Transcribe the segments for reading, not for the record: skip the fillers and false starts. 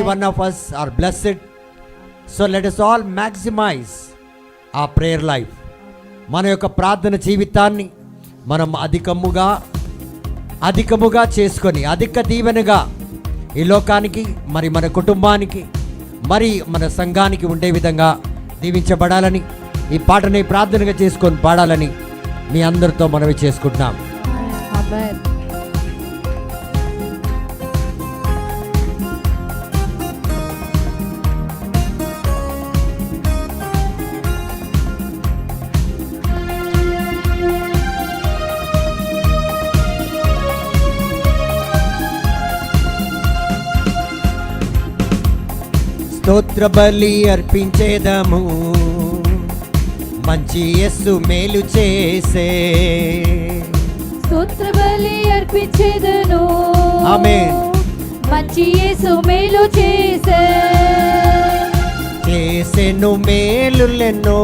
One of us are blessed. So let us all maximize our prayer life. మన యొక్క ప్రార్థన జీవితాన్ని మనం అధికముగా చేసుకొని అధిక దీవెనగా ఈ లోకానికి మరి మన కుటుంబానికి మరి మన సంఘానికి ఉండే విధంగా దీవించబడాలని ఈ పాటని ప్రార్థనగా చేసుకొని పాడాలని మీ అందరితో మనవి చేసుకుంటున్నాం. ఆమేన్. స్తోత్ర బలి అర్పించేదము, మంచి యేసు మేలు చేసే. స్తోత్ర బలి అర్పించేదను, ఆమేన్. మంచి యేసు మేలు చేసే. చేసెను మేలులెన్నో,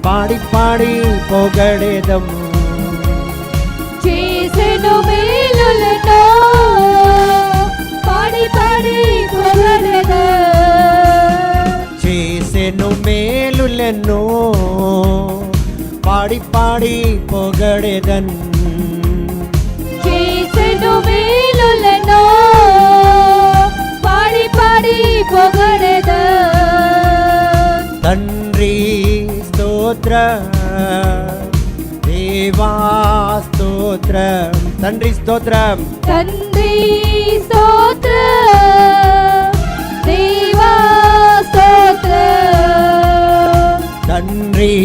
పాడి పాడి పొగడేదము. చేసెను మేలులెన్నో, పాడి పాడి పొగడెదము. చేసెను మేలులెన్నో, పాడి పాడి పొగడెదన్. చేసెను మేలులెన్నో, పాడి పాడి పొగడెదము. తండ్రి స్తోత్ర, దేవా స్తోత్రం. తండ్రి స్తోత్రం, తండ్రి స్తోత్ర, దేవా స్తోత్ర. తండ్రి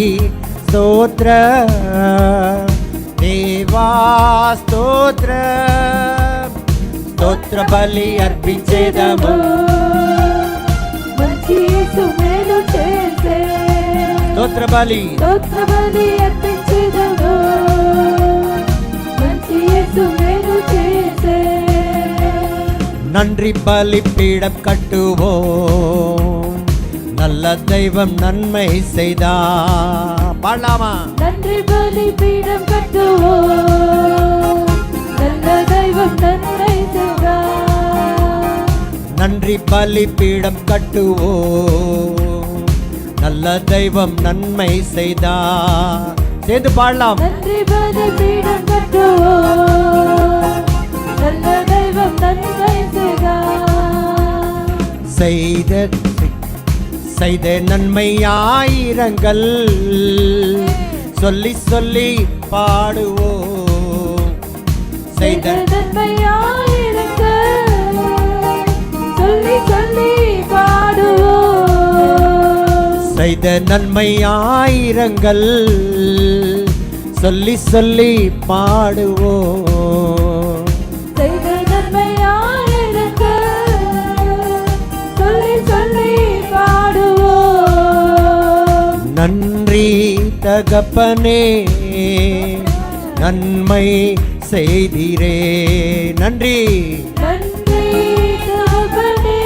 స్తోత్ర, దేవా స్తోత్ర. స్తోత్ర బలి అర్పించేదము, మంచి యేసు మేలు చేసే. స్తోత్ర బలి అర్పించేదము, మంచి యేసు మేలు చేసే. நன்றி பலி பீடம் கட்டுவோம், நல்ல தெய்வம் நன்மை செய்தா. பாடலாமா? நன்றி பலி பீடம் கட்டுவோம், நல்ல தெய்வம் நன்மை செய்தா. நன்றி பலி பீடம் கட்டுவோம், நல்ல தெய்வம் நன்மை செய்தா. சேர்ந்து பாடலாம். நன்றி பலி பீடம் கட்டுவோம், நல்ல தெய்வம் நன்மை செய்தா. செய்த நன்மை ஆயிரங்கள் சொல்லி சொல்லி பாடுவோம். செய்த நன்மை ஆயிரங்கள் சொல்லி சொல்லி பாடுவோம். செய்த நன்மை ஆயிரங்கள் சொல்லி சொல்லி பாடுவோம். செய்த நன்மை ஆயிரங்கள் சொல்லி சொல்லி பாடுவோம். நன்றி தகப்பனே, நன்மை செய்தீரே. நன்றி நன்றி தகப்பனே,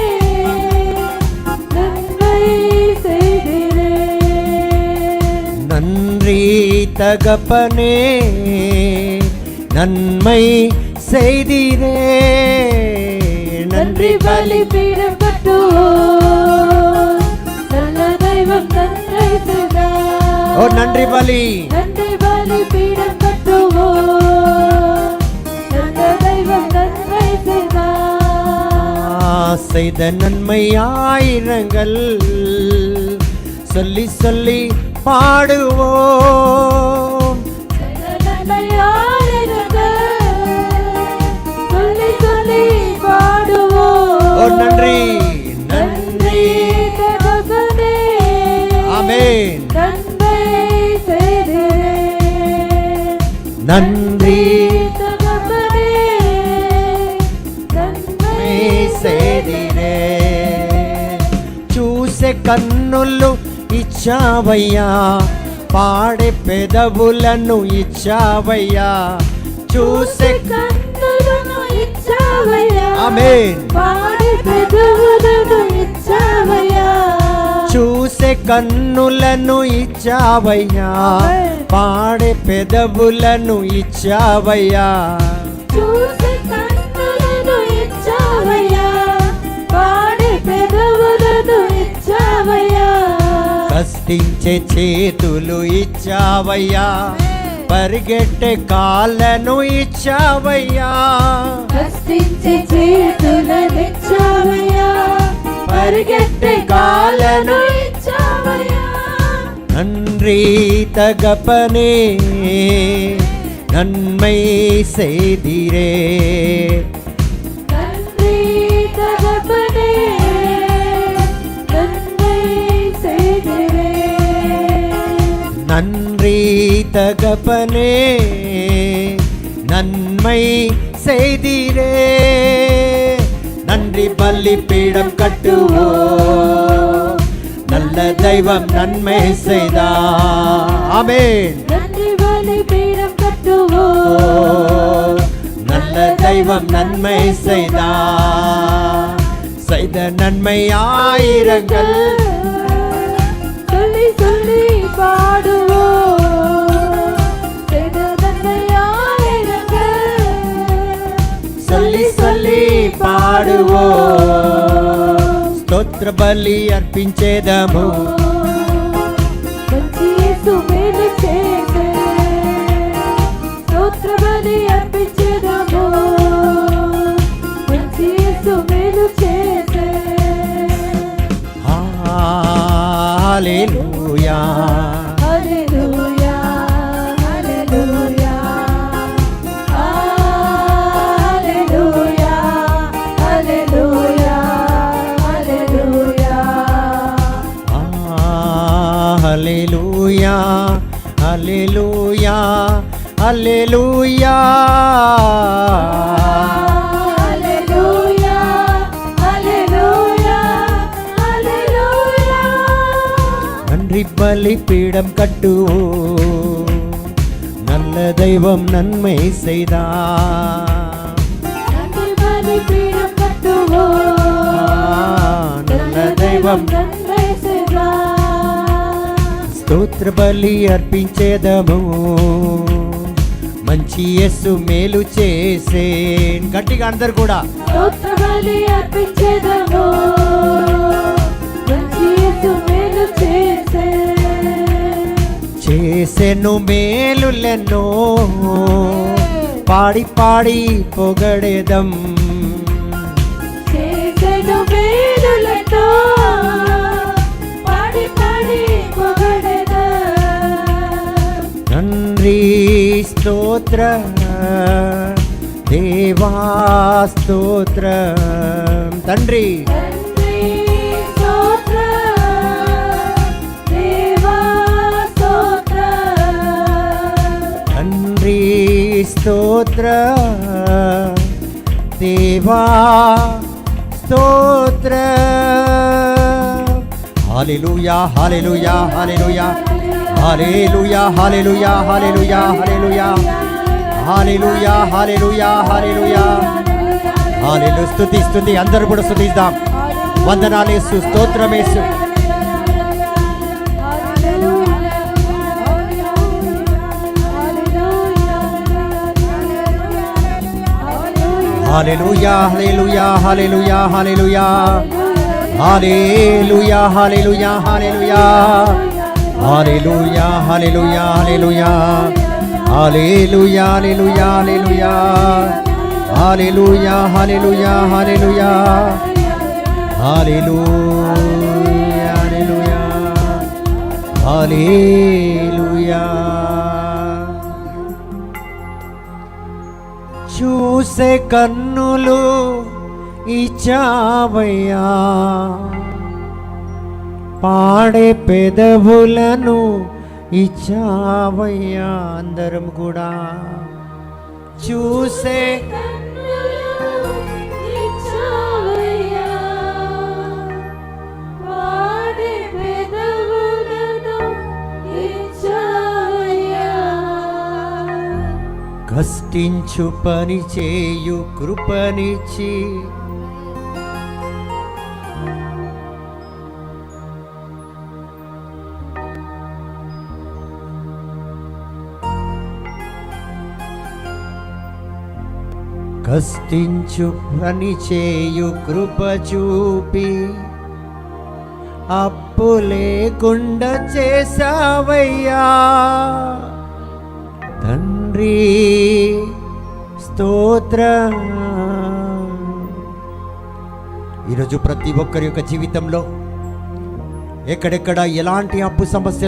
நன்மை செய்தீரே. நன்றி தகப்பனே, நன்மை செய்தீரே. நன்றி பலி பீடம் கட்டுவோம், நல்ல தெய்வம் நன்மை செய்தா. ஓ நன்றி பலி, நன்றி பலி பீடம் கட்டுவோம், நல்ல தெய்வம் நன்மை செய்தா. செய்த நன்மை ஆயிரங்கள் சொல்லி சொல்லி பாடுவோம். செய்த நன்மை ஆயிரங்கள் சொல்லி சொல்லி பாடுவோம். ஓ நன்றி நன்றி தகப்பனே, ஆமென். நன்மை செய்தீரே. நன்றி தகப்பனே, நன்மை செய்தீరే. చూసే కన్నులు ఇచ్చావయ్యా, పాడే పెదవులను ఇచ్చావయ్యా. చూసే కన్నులను ఇచ్చావయ్యా, ఆమేన్. పాడే పెదవులను ఇచ్చావయ్యా. చూసే కన్నులను ఇచ్చావయ్యా, పాడే పెదవులను ఇచ్చావయ్యా. చూసే కన్నులను ఇచ్చావయ్యా, కష్టించే చేతులు ఇచ్చావయ్యా, పరిగెట్టే కాళ్ళను ఇచ్చావయ్యా. కష్టించే చేతులనిచ్చావయ్యా, పరిగెట్టే కాళ్ళను ఇచ్చావయ్యా. நன்றி தகப்பனே, நன்மை செய்தீரே. நன்றி தகப்பனே, நன்மை செய்தீரே. நன்றி தகப்பனே, நன்மை செய்தீரே. நன்றி பலிபீடம் கட்டுவோம், நல்ல தெய்வம் நன்மை செய்தார். ஆமென். நன்றி பலிபீடம் கட்டுவோம், நல்ல தெய்வம் நன்மை செய்தார். செய்த நன்மை ஆயிரங்கள் சொல்லி சொல்லி பாடுவோம். செய்த நன்மை ஆயிரங்கள் சொல்லி சொல்லி பாடுவோம். స్తోత్ర బలి అర్పించేదము, మంచి యేసు మేలు చేసే. స్తోత్ర బలి అర్పించేదము, మంచి యేసు మేలు చేసే. హల్లెలూయా. హల్లెలూయా, హల్లెలూయా, హల్లెలూయా, హల్లెలూయా, హల్లెలూయా. హల్లెలూయా, హల్లెలూయా, హల్లెలూయా. హల్లెలూయా, హల్లెలూయా, హల్లెలూయా. நன்றி பலிபீடம் கட்டுவோம், நல்ல தெய்வம் நன்மை செய்தார். நன்றி பலிபீடம் கட்டுவோம், நல்ல தெய்வம் நன்மை செய்தார். స్తోత్ర బలి అర్పించేదము, మంచి యేసు మేలు చేసే. గట్టిగా అందరు కూడా స్తోత్ర బలి అర్పించేదము, మంచి యేసు మేలు చేసే. చేసెను మేలులెన్నో, పాడి పాడి పొగడేదం. చేసెను మేలులెన్నో, పాడి పాడి పొగడెదం. நன்றி స్తోత్ర దేవా స్తోత్ర. తండ్రి తండ్రి స్తోత్రం, దేవా స్తోత్రం. తండ్రి స్తోత్ర దేవా స్తోత్ర. హల్లెలూయా, హల్లెలూయా, హల్లెలూయా, హల్లెలూయా, హల్లెలూయా, హల్లెలూయా, హల్లెలూయా, హల్లెలూయా, హల్లెలూయా, హల్లెలూయా. హల్లెలూయా. స్తుతి స్తుతి, అందరూ కూడా స్తుతిద్దాం. వందనాలేసు, స్తోత్రమేసు. హల్లెలూయా, హల్లెలూయా, హల్లెలూయా, హల్లెలూయా, హల్లెలూయా, హల్లెలూయా, హల్లెలూయా, హల్లెలూయా, హల్లెలూయా, హల్లెలూయా, హల్లెలూయా, హల్లెలూయా, హల్లెలూయా, హల్లెలూయా, హల్లెలూయా, హల్లెలూయా, హల్లెలూయా, హల్లెలూయా. చూసే కన్నులు ఇచ్చావయ్యా, పాడే పెదవులను ఇచ్చావయ్యా. అందరం కూడా చూసే ఇచ్చావయ్యా, పాడే పెదవులను ఇచ్చావయ్యా. కష్టించు పని చేయు కృపనిచ్చి, కష్టించు పని చేయు కృప చూపి, అప్పు లేకుండా చేసావయ్యా తండ్రి స్తోత్రం. ఈరోజు ప్రతి ఒక్కరి యొక్క జీవితంలో ఎక్కడెక్కడ ఎలాంటి అప్పు సమస్య